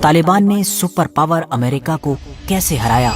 तालिबान ने super power America को कैसे हराया,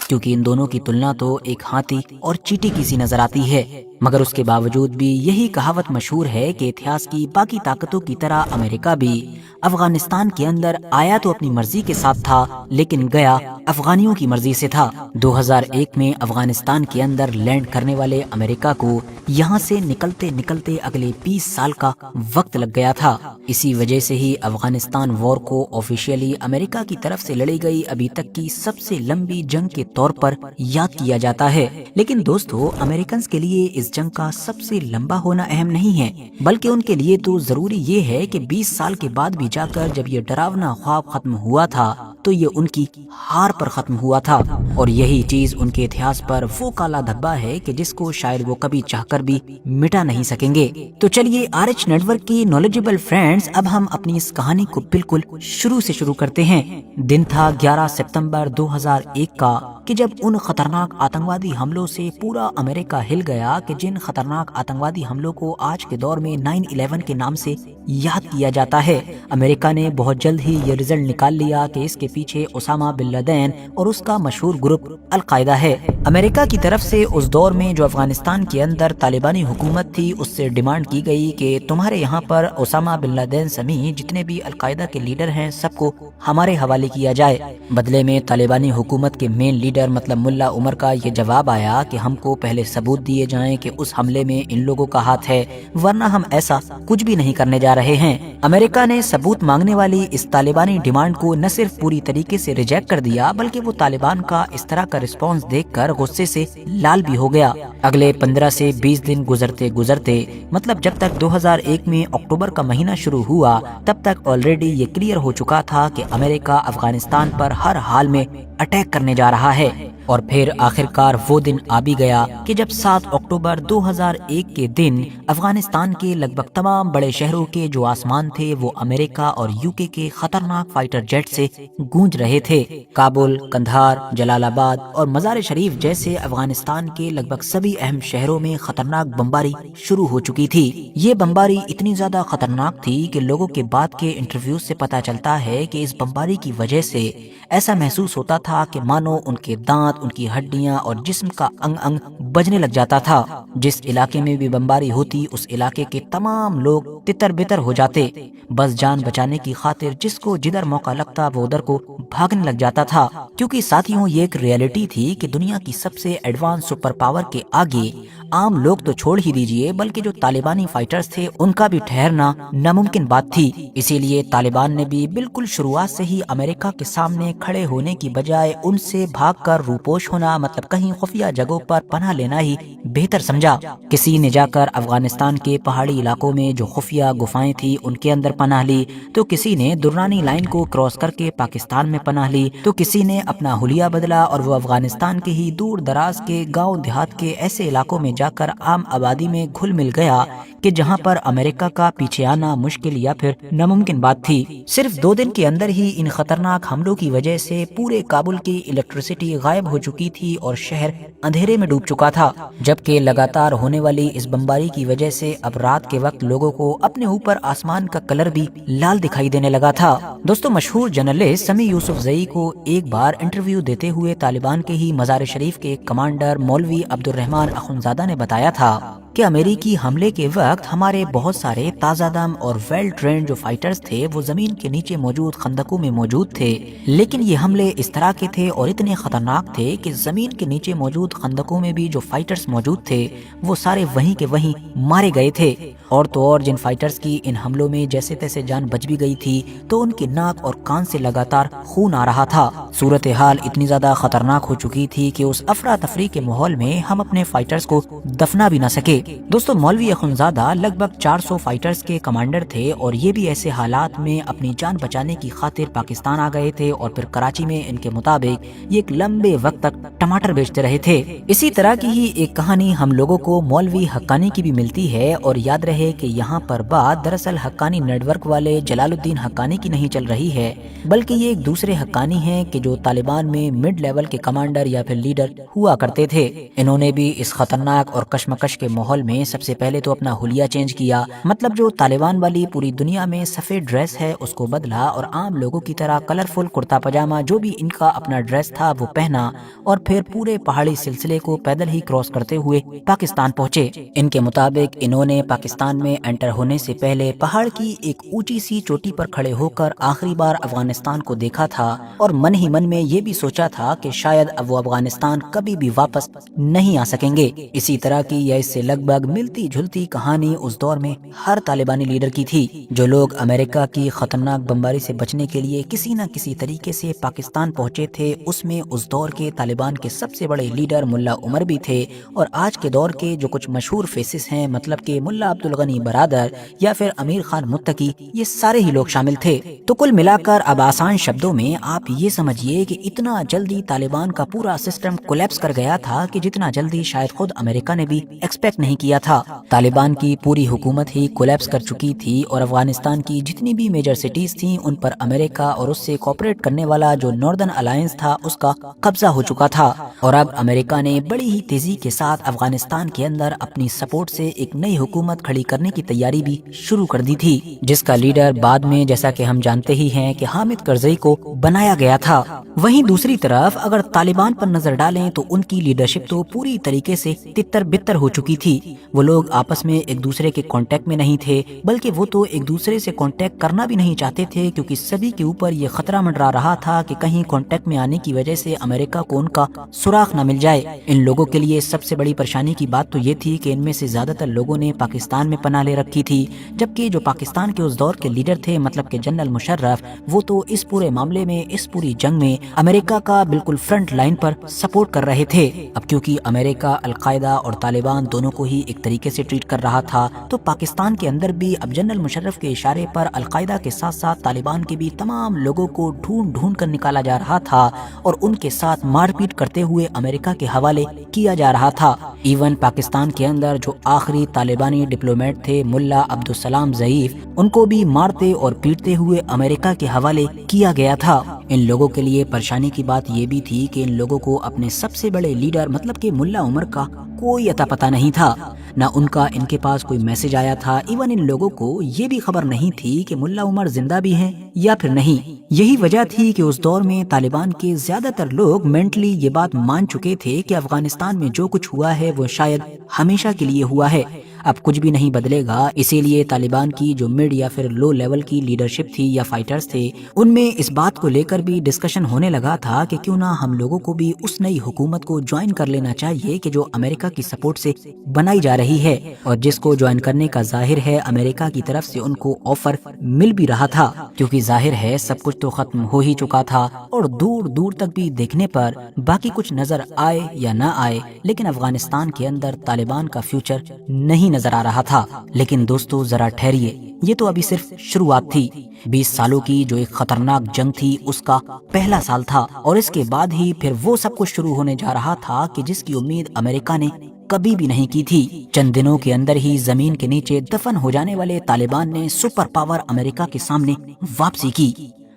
क्योंकि इन दोनों की तुलना तो एक हाथी और चींटी की सी नजर आती है, मगर उसके बावजूद भी यही कहावत मशहूर है कि इतिहास की बाकी ताकतों की तरह अमेरिका भी अफगानिस्तान के अंदर आया तो अपनी मर्जी के साथ था, लेकिन गया अफगानियों की मर्जी से था। 2001 में अफगानिस्तान के अंदर लैंड करने वाले अमेरिका को यहाँ से निकलते निकलते अगले 20 साल का वक्त लग गया था। इसी वजह से ही अफगानिस्तान वॉर को ऑफिशियली अमेरिका की तरफ से लड़ी गई अभी तक की सबसे लंबी जंग के तौर पर याद किया जाता है। लेकिन दोस्तों, अमेरिकन के लिए इस जंग का सबसे लंबा होना अहम नहीं है, बल्कि उनके लिए तो जरूरी ये है कि 20 साल के बाद भी जाकर जब ये डरावना ख्वाब खत्म हुआ था तो ये उनकी हार पर खत्म हुआ था। और यही चीज उनके इतिहास पर वो काला धब्बा है कि जिसको शायद वो कभी चाहकर भी मिटा नहीं सकेंगे। तो चलिए RH नेटवर्क की नॉलेजेबल फ्रेंड्स, अब हम अपनी इस कहानी को बिल्कुल शुरू से शुरू करते हैं। दिन था 11 सितंबर 2001 का, कि जब उन खतरनाक आतंकवादी हमलों से पूरा अमेरिका हिल गया कि जिन खतरनाक आतंकवादी हमलों को आज के दौर में 9/11 के नाम से याद किया जाता है। अमेरिका ने बहुत जल्द ही ये रिजल्ट निकाल लिया कि इसके पीछे ओसामा बिन लादेन और उसका मशहूर ग्रुप अल-कायदा है। अमेरिका की तरफ से उस दौर में जो अफगानिस्तान के अंदर तालिबानी हुकूमत थी, उससे डिमांड की गई कि तुम्हारे यहाँ पर ओसामा बिन लादेन समेत जितने भी अल-कायदा के लीडर हैं सबको हमारे हवाले किया जाए। बदले में तालिबानी हुकूमत के मेन लीडर मतलब मुल्ला उमर का ये जवाब आया कि हमको पहले सबूत दिए जाएं कि उस हमले में इन लोगों का हाथ है, वरना हम ऐसा कुछ भी नहीं करने जा रहे हैं। अमेरिका ने सबूत मांगने वाली इस तालिबानी डिमांड को न सिर्फ पूरी तरीके से रिजेक्ट कर दिया, बल्कि वो तालिबान का इस तरह का रिस्पॉन्स देखकर गुस्से से लाल भी हो गया। अगले 15 से 20 दिन गुजरते गुजरते, मतलब जब तक 2001 में अक्टूबर का महीना शुरू हुआ, तब तक ऑलरेडी ये क्लियर हो चुका था कि अमेरिका अफगानिस्तान पर हर हाल में अटैक करने जा रहा है। और फिर आखिरकार वो दिन आ भी गया कि जब 7 अक्टूबर 2001 के दिन अफगानिस्तान के लगभग तमाम बड़े शहरों के जो आसमान थे वो अमेरिका और यूके के खतरनाक फाइटर जेट से गूंज रहे थे। काबुल, कंधार, जलालाबाद और मजार शरीफ जैसे अफगानिस्तान के लगभग सभी अहम शहरों में खतरनाक बमबारी शुरू हो चुकी थी। ये बमबारी इतनी ज्यादा खतरनाक थी कि लोगों के बाद के इंटरव्यू से पता चलता है कि इस बमबारी की वजह से ऐसा महसूस होता था कि मानो उनके दांत, उनकी हड्डियां और जिस्म का अंग अंग बजने लग जाता था। जिस इलाके में भी बमबारी होती, उस इलाके के तमाम लोग तितर बितर हो जाते। बस जान बचाने की खातिर जिसको जिधर मौका लगता वो उधर को भागने लग जाता था, क्योंकि साथियों ये एक रियलिटी थी कि दुनिया की सबसे एडवांस सुपर पावर के आगे आम लोग तो छोड़ ही दीजिए, बल्कि जो तालिबानी फाइटर्स थे उनका भी ठहरना नामुमकिन बात थी। इसीलिए तालिबान ने भी बिल्कुल शुरुआत से ही अमेरिका के सामने खड़े होने की बजाय उनसे भागकर रूपोश होना, मतलब कहीं खुफिया जगहों पर पनाह लेना ही बेहतर समझा। किसी ने जाकर अफगानिस्तान के पहाड़ी इलाकों में जो खुफिया गुफाएं थी उनके अंदर पनाह ली, तो किसी ने दुर्रानी लाइन को क्रॉस करके पाकिस्तान में पनाह ली, तो किसी ने अपना हुलिया बदला और वो अफगानिस्तान के ही दूर दराज के गाँव देहात के ऐसे इलाकों में जाकर आम आबादी में घुल मिल गया कि जहां पर अमेरिका का पीछे आना मुश्किल या फिर नामुमकिन बात थी। सिर्फ 2 दिन के अंदर ही इन खतरनाक हमलों की वजह से पूरे काबुल की इलेक्ट्रिसिटी गायब हो चुकी थी और शहर अंधेरे में डूब चुका था। जबकि लगातार होने वाली इस बमबारी की वजह से अब रात के वक्त लोगों को अपने ऊपर आसमान का कलर भी लाल दिखाई देने लगा था। दोस्तों, मशहूर जर्नलिस्ट समी यूसुफजई को एक बार इंटरव्यू देते हुए तालिबान के ही मजार शरीफ के कमांडर मौलवी अब्दुर्रहमान अखुंजादा ने बताया था कि अमेरिकी हमले के वक्त हमारे बहुत सारे ताज़ा दम और वेल ट्रेंड जो फाइटर्स थे वो जमीन के नीचे मौजूद खंदकों में मौजूद थे, लेकिन ये हमले इस तरह के थे और इतने खतरनाक थे कि जमीन के नीचे मौजूद खंदकों में भी जो फाइटर्स मौजूद थे वो सारे वहीं के वहीं मारे गए थे। और तो और जिन फाइटर्स की इन हमलों में जैसे तैसे जान बच भी गई थी, तो उनके नाक और कान से लगातार खून आ रहा था। सूरत हाल इतनी ज्यादा खतरनाक हो चुकी थी कि उस अफरा तफरी के माहौल में हम अपने फाइटर्स को दफना भी न सके। दोस्तों, मौलवी अखुंजादा लगभग 400 फाइटर्स के कमांडर थे और ये भी ऐसे हालात में अपनी जान बचाने की खातिर पाकिस्तान आ गए थे और फिर कराची में इनके मुताबिक ये एक लंबे वक्त तक टमाटर बेचते रहे थे। इसी तरह की ही एक कहानी हम लोगों को मौलवी हक्कानी की भी मिलती है। और याद रहे कि यहाँ पर बात दरअसल हक्कानी नेटवर्क वाले जलालुद्दीन हक्कानी की नहीं चल रही है, बल्कि ये एक दूसरे हक्कानी हैं कि जो तालिबान में मिड लेवल के कमांडर या फिर लीडर हुआ करते थे। इन्होंने भी इस खतरनाक और कशमकश के माहौल ماحول میں سب سے پہلے تو اپنا حلیہ چینج کیا، مطلب جو طالبان والی پوری دنیا میں سفید ڈریس ہے اس کو بدلا اور عام لوگوں کی طرح کلرفل کرتا پاجامہ جو بھی ان کا اپنا ڈریس تھا وہ پہنا، اور پھر پورے پہاڑی سلسلے کو پیدل ہی کراس کرتے ہوئے پاکستان پہنچے۔ ان کے مطابق انہوں نے پاکستان میں انٹر ہونے سے پہلے پہاڑ کی ایک اونچی سی چوٹی پر کھڑے ہو کر آخری بار افغانستان کو دیکھا تھا، اور من ہی من میں یہ بھی سوچا تھا کہ شاید اب وہ افغانستان کبھی بھی واپس نہیں آ سکیں گے۔ اسی طرح کی یا اس سے لگ بھگ ملتی جھلتی کہانی اس دور میں ہر طالبانی لیڈر کی تھی۔ جو لوگ امریکہ کی خطرناک بمباری سے بچنے کے لیے کسی نہ کسی طریقے سے پاکستان پہنچے تھے، اس میں اس دور کے طالبان کے سب سے بڑے لیڈر ملا عمر بھی تھے، اور آج کے دور کے جو کچھ مشہور فیسز ہیں، مطلب کہ ملا عبدالغنی برادر یا پھر امیر خان متقی، یہ سارے ہی لوگ شامل تھے۔ تو کل ملا کر اب آسان شبدوں میں آپ یہ سمجھیے کہ اتنا جلدی طالبان کا پورا سسٹم کولیپس کر گیا تھا کہ جتنا جلدی شاید خود امریکہ نے بھی ایکسپیکٹ نہیں کیا تھا۔ طالبان کی پوری حکومت ہی کولیپس کر چکی تھی، اور افغانستان کی جتنی بھی میجر سٹیز تھیں ان پر امریکہ اور اس سے کوآپریٹ کرنے والا جو ناردرن الائنس تھا اس کا قبضہ ہو چکا تھا، اور اب امریکہ نے بڑی ہی تیزی کے ساتھ افغانستان کے اندر اپنی سپورٹ سے ایک نئی حکومت کھڑی کرنے کی تیاری بھی شروع کر دی تھی، جس کا لیڈر بعد میں جیسا کہ ہم جانتے ہی ہیں کہ حامد کرزئی کو بنایا گیا تھا۔ وہیں دوسری طرف اگر طالبان پر نظر ڈالیں تو ان کی لیڈرشپ تو پوری طریقے سے تتر بتر ہو چکی تھی۔ وہ لوگ آپس میں ایک دوسرے کے کانٹیکٹ میں نہیں تھے، بلکہ وہ تو ایک دوسرے سے کانٹیکٹ کرنا بھی نہیں چاہتے تھے، کیونکہ سبھی کے اوپر یہ خطرہ منڈرا رہا تھا کہ کہیں کانٹیکٹ میں آنے کی وجہ سے امریکہ کو ان کا سراغ نہ مل جائے۔ ان لوگوں کے لیے سب سے بڑی پریشانی کی بات تو یہ تھی کہ ان میں سے زیادہ تر لوگوں نے پاکستان میں پناہ لے رکھی تھی، جبکہ جو پاکستان کے اس دور کے لیڈر تھے، مطلب کہ جنرل مشرف، وہ تو اس پورے معاملے میں، اس پوری جنگ میں امریکہ کا بالکل فرنٹ لائن پر سپورٹ کر رہے تھے۔ اب کیونکہ امریکہ القاعدہ اور طالبان دونوں کو ہی ایک طریقے سے ٹریٹ کر رہا تھا، تو پاکستان کے اندر بھی اب جنرل مشرف کے اشارے پر القاعدہ کے ساتھ ساتھ طالبان کے بھی تمام لوگوں کو ڈھونڈ ڈھونڈ کر نکالا جا رہا تھا، اور ان کے ساتھ مار پیٹ کرتے ہوئے امریکہ کے حوالے کیا جا رہا تھا۔ ایون پاکستان کے اندر جو آخری طالبانی ڈپلومیٹ تھے ملا عبدالسلام ضعیف، ان کو بھی مارتے اور پیٹتے ہوئے امریکہ کے حوالے کیا گیا تھا۔ ان لوگوں کے لیے پریشانی کی بات یہ بھی تھی کہ ان لوگوں کو اپنے سب سے بڑے لیڈر مطلب کہ ملا عمر کا کوئی اتا پتہ نہیں تھا، نہ ان کا ان کے پاس کوئی میسج آیا تھا۔ ایون ان لوگوں کو یہ بھی خبر نہیں تھی کہ ملا عمر زندہ بھی ہیں یا پھر نہیں۔ یہی وجہ تھی کہ اس دور میں طالبان کے زیادہ تر لوگ مینٹلی یہ بات مان چکے تھے کہ افغانستان میں جو کچھ ہوا ہے وہ شاید ہمیشہ کے لیے ہوا ہے، اب کچھ بھی نہیں بدلے گا۔ اسی لیے طالبان کی جو مڈ یا پھر لو لیول کی لیڈرشپ تھی یا فائٹرز تھے، ان میں اس بات کو لے کر بھی ڈسکشن ہونے لگا تھا کہ کیوں نہ ہم لوگوں کو بھی اس نئی حکومت کو جوائن کر لینا چاہیے کہ جو امریکہ کی سپورٹ سے بنائی جا رہی ہے، اور جس کو جوائن کرنے کا ظاہر ہے امریکہ کی طرف سے ان کو آفر مل بھی رہا تھا، کیونکہ ظاہر ہے سب کچھ تو ختم ہو ہی چکا تھا، اور دور دور تک بھی دیکھنے پر باقی کچھ نظر آئے یا نہ آئے، لیکن افغانستان کے اندر طالبان کا فیوچر نہیں نظر آ رہا تھا۔ لیکن دوستو ذرا ٹھہریے، یہ تو ابھی صرف شروعات تھی۔ 20 سالوں کی جو ایک خطرناک جنگ تھی اس کا پہلا سال تھا، اور اس کے بعد ہی پھر وہ سب کچھ شروع ہونے جا رہا تھا کہ جس کی امید امریکہ نے کبھی بھی نہیں کی تھی۔ چند دنوں کے اندر ہی زمین کے نیچے دفن ہو جانے والے طالبان نے سپر پاور امریکہ کے سامنے واپسی کی،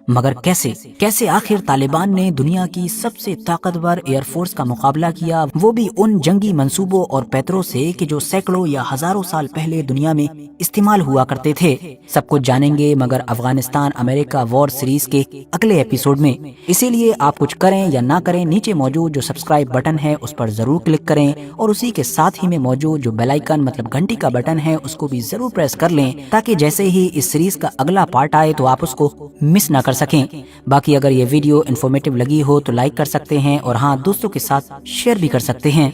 مگر کیسے آخر طالبان نے دنیا کی سب سے طاقتور ایئر فورس کا مقابلہ کیا، وہ بھی ان جنگی منصوبوں اور پیتروں سے کہ جو سینکڑوں یا ہزاروں سال پہلے دنیا میں استعمال ہوا کرتے تھے۔ سب کچھ جانیں گے مگر افغانستان امریکہ وار سیریز کے اگلے ایپیسوڈ میں۔ اسی لیے آپ کچھ کریں یا نہ کریں، نیچے موجود جو سبسکرائب بٹن ہے اس پر ضرور کلک کریں، اور اسی کے ساتھ ہی میں موجود جو بیل آئیکن مطلب گھنٹی کا بٹن ہے اس کو بھی ضرور پریس کر لیں، تاکہ جیسے ہی اس سیریز کا اگلا پارٹ آئے تو آپ اس کو مس نہ کر سکیں۔ باقی اگر یہ ویڈیو انفارمیٹیو لگی ہو تو لائک کر سکتے ہیں، اور ہاں دوستوں کے ساتھ شیئر بھی کر سکتے ہیں۔